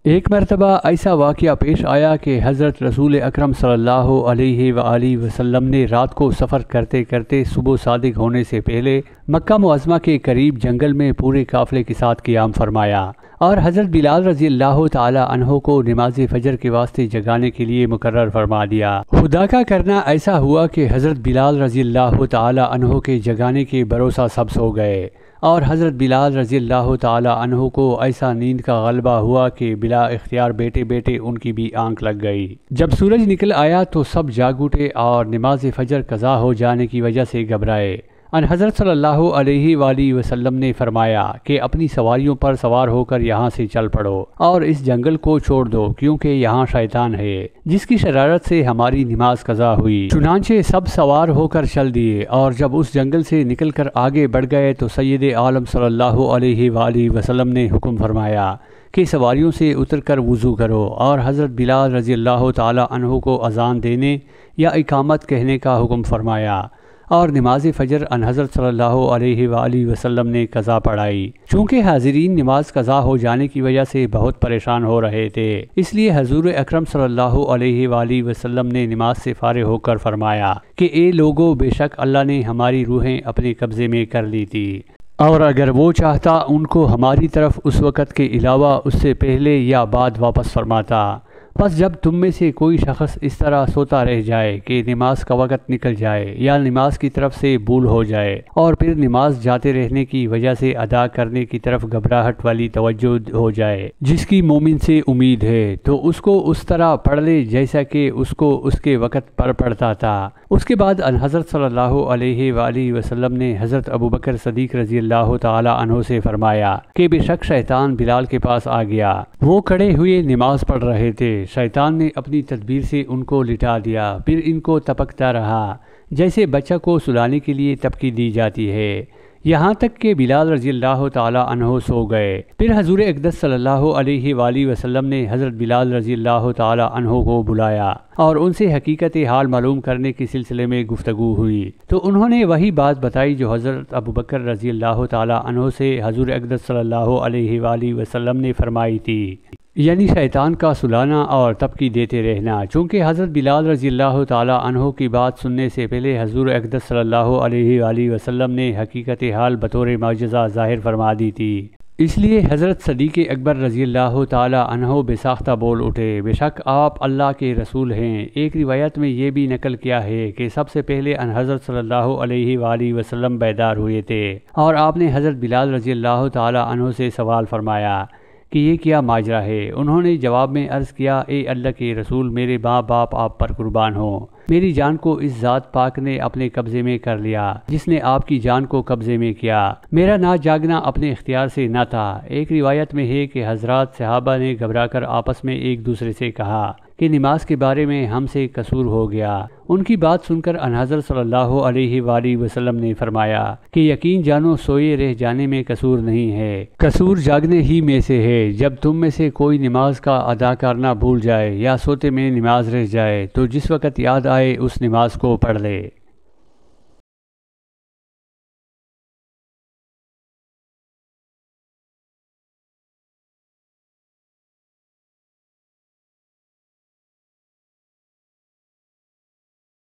ایک مرتبہ ایسا واقعہ پیش آیا کہ حضرت رسول اکرم صلی اللہ علیہ وآلہ وسلم نے رات کو سفر کرتے کرتے صبح صادق ہونے سے پہلے مکہ معظمہ کے قریب جنگل میں پورے قافلے کے ساتھ قیام فرمایا اور حضرت بلال رضی اللہ تعالی عنہ کو نماز فجر کے واسطے جگانے کے لیے مقرر فرما دیا۔ خدا کا کرنا ایسا ہوا کہ حضرت بلال رضی اللہ تعالی عنہ کے جگانے کے بھروسہ سب سو گئے اور حضرت بلال رضی اللہ تعالی عنہ کو ایسا نیند کا غلبہ ہوا کہ بلا اختیار بیٹے بیٹے ان کی بھی آنکھ لگ گئی۔ جب سورج نکل آیا تو سب جاگ اٹھے اور نماز فجر قضا ہو جانے کی وجہ سے گھبرائے۔ ان حضرت صلی اللہ علیہ وآلہ وسلم نے فرمایا کہ اپنی سواریوں پر سوار ہو کر یہاں سے چل پڑو اور اس جنگل کو چھوڑ دو، کیونکہ یہاں شیطان ہے جس کی شرارت سے ہماری نماز قضا ہوئی۔ چنانچہ سب سوار ہو کر چل دیے اور جب اس جنگل سے نکل کر آگے بڑھ گئے تو سید عالم صلی اللہ علیہ وآلہ وسلم نے حکم فرمایا کہ سواریوں سے اتر کر وضو کرو اور حضرت بلال رضی اللہ تعالی عنہ کو اذان دینے یا اقامت کہنے کا حکم فرمایا اور نماز فجر ان حضرت صلی اللہ علیہ وآلہ وسلم نے قضا پڑھائی۔ چونکہ حاضرین نماز قضا ہو جانے کی وجہ سے بہت پریشان ہو رہے تھے، اس لیے حضور اکرم صلی اللہ علیہ وآلہ وسلم نے نماز سے فارغ ہو کر فرمایا کہ اے لوگو، بے شک اللہ نے ہماری روحیں اپنے قبضے میں کر لی تھی، اور اگر وہ چاہتا ان کو ہماری طرف اس وقت کے علاوہ اس سے پہلے یا بعد واپس فرماتا۔ بس جب تم میں سے کوئی شخص اس طرح سوتا رہ جائے کہ نماز کا وقت نکل جائے یا نماز کی طرف سے بھول ہو جائے اور پھر نماز جاتے رہنے کی وجہ سے ادا کرنے کی طرف گھبراہٹ والی توجہ ہو جائے جس کی مومن سے امید ہے، تو اس کو اس طرح پڑھ لے جیسا کہ اس کو اس کے وقت پر پڑھتا تھا۔ اس کے بعد ان حضرت صلی اللہ علیہ وآلہ وسلم نے حضرت ابوبکر صدیق رضی اللہ تعالی عنہ سے فرمایا کہ بے شک شیطان بلال کے پاس آ گیا، وہ کھڑے ہوئے نماز پڑھ رہے تھے، شیطان نے اپنی تدبیر سے ان کو لٹا دیا، پھر ان کو تپکتا رہا جیسے بچہ کو سلانے کے لیے تپکی دی جاتی ہے، یہاں تک کہ بلال رضی اللہ تعالی عنہ سو گئے۔ پھر حضور اقدس صلی اللہ علیہ وآلہ وسلم نے حضرت بلال رضی اللہ تعالی عنہ کو بلایا اور ان سے حقیقت حال معلوم کرنے کے سلسلے میں گفتگو ہوئی، تو انہوں نے وہی بات بتائی جو حضرت ابوبکر رضی اللہ تعالی عنہ سے حضور اقدس صلی اللہ علیہ وآلہ وسلم نے فرمائی تھی، یعنی شیطان کا سلانا اور تپکی دیتے رہنا۔ چونکہ حضرت بلال رضی اللہ تعالی عنہ کی بات سننے سے پہلے حضور اقدس صلی اللہ علیہ وآلہ وسلم نے حقیقت حال بطور معجزہ ظاہر فرما دی تھی، اس لیے حضرت صدیق اکبر رضی اللہ تعالی عنہ بے ساختہ بول اٹھے، بے شک آپ اللہ کے رسول ہیں۔ ایک روایت میں یہ بھی نقل کیا ہے کہ سب سے پہلے ان حضرت صلی اللہ علیہ وآلہ وسلم بیدار ہوئے تھے اور آپ نے حضرت بلال رضی اللہ تعالی عنہ سے سوال فرمایا کہ یہ کیا ماجرا ہے؟ انہوں نے جواب میں عرض کیا، اے اللہ کے رسول، میرے ماں باپ آپ پر قربان ہوں، میری جان کو اس ذات پاک نے اپنے قبضے میں کر لیا جس نے آپ کی جان کو قبضے میں کیا، میرا نہ جاگنا اپنے اختیار سے نہ تھا۔ ایک روایت میں ہے کہ حضرات صحابہ نے گھبرا کر آپس میں ایک دوسرے سے کہا کہ نماز کے بارے میں ہم سے قصور ہو گیا۔ ان کی بات سن کر ان حضرت صلی اللہ علیہ وآلہ وسلم نے فرمایا کہ یقین جانو، سوئے رہ جانے میں قصور نہیں ہے، قصور جاگنے ہی میں سے ہے۔ جب تم میں سے کوئی نماز کا ادا کرنا بھول جائے یا سوتے میں نماز رہ جائے تو جس وقت یاد آئے اس نماز کو پڑھ لے۔